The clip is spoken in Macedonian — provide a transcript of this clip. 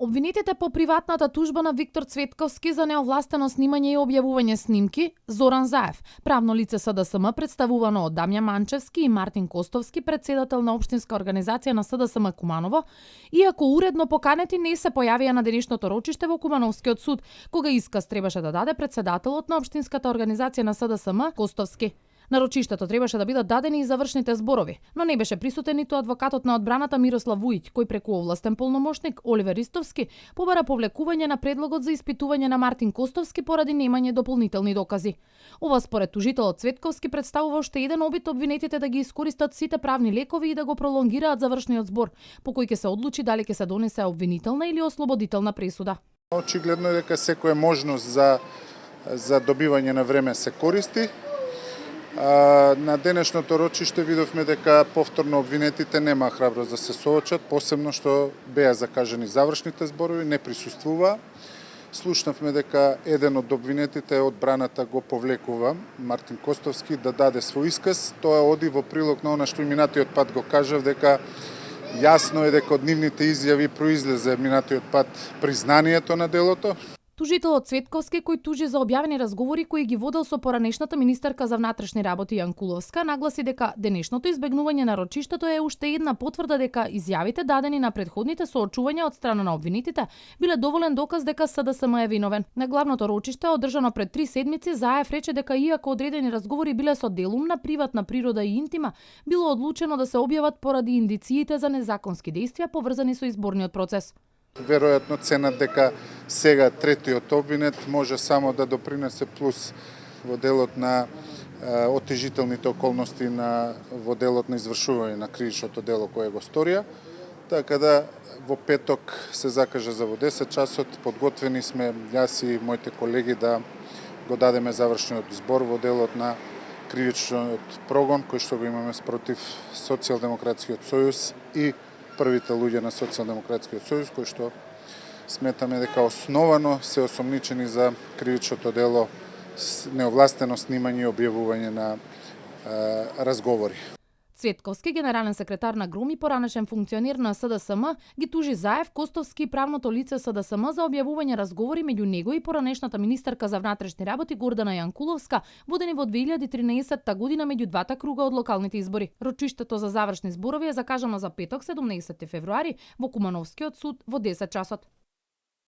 Обвинетите по приватната тужба на Виктор Цветковски за неовластено снимање и објавување снимки, Зоран Заев, правно лице СДСМ представувано од Дамјан Манчевски и Мартин Костовски, председател на општинска организација на СДСМ Куманово, иако уредно поканети не се појавија на денешното рочиште во Кумановскиот суд, кога исказ требаше да даде председателот на општинската организација на СДСМ Костовски. На рочиштето требаше да бидат дадени и завршните зборови, но не беше присутен ниту адвокатот на одбраната Мирослав Вујќ, кој преку овластен полномошник Оливер Ристовски побара повлекување на предлогот за испитување на Мартин Костовски поради немање дополнителни докази. Ова според тужителот Цветковски представува уште еден обид обвинетите да ги искористат сите правни лекови и да го пролонгираат завршниот збор, по кој ќе се одлучи дали ќе се донесе обвинителна или ослободителна пресуда. Очигледно е дека секоја можност за добивање на време се користи. На денешното рочиште видовме дека повторно обвинетите нема храброст да се соочат, посебно што беа закажани завршните зборови, не присуствува. Слушнавме дека еден од обвинетите одбраната го повлекува, Мартин Костовски, да даде свој исказ. Тоа оди во прилог на она што и минатиот пат го кажав, дека јасно е дека од нивните изјави произлезе минатиот пат признанието на делото. Тужителот Цветковски, кој тужи за објавени разговори кои ги водел со поранешната министерка за внатрешни работи Јанкуловска, нагласи дека денешното избегнување на рочиштето е уште една потврда дека изјавите дадени на претходните соочувања од страна на обвинетите биле доволен доказ дека СДСМ е виновен. На главното рочиште, одржано пред 3 седмици, Заев рече дека иако одредени разговори биле со делумна приватна природа и интима, било одлучено да се објават поради индициите за незаконски дејствија поврзани со изборниот процес. Веројатно ценат дека сега третиот обвинет може само да допринесе плюс во делот на отежителните околности во делот на извршување на кривичното дело кое го сторија. Така да во петок се закажа за во 10 часот. Подготвени сме јас и моите колеги да го дадеме завршниот збор во делот на кривичниот прогон кој што го имаме спротив Социјалдемократскиот сојуз и првите луѓе на Социјалдемократскиот сојуз, кои што сметаме дека основано се осомничени за кривичното дело неовластено снимање и објавување на разговори. Цветковски, генерален секретар на ГРУМ и поранешен функционер на СДСМ, ги тужи Заев, Костовски и правното лице СДСМ за објавување разговори меѓу него и поранешната министерка за внатрешни работи Гордана Јанкуловска, водени во 2013 година меѓу двата круга од локалните избори. Рочиштето за завршни зборови е закажано за петок, 17 февруари, во Кумановскиот суд во 10 часот.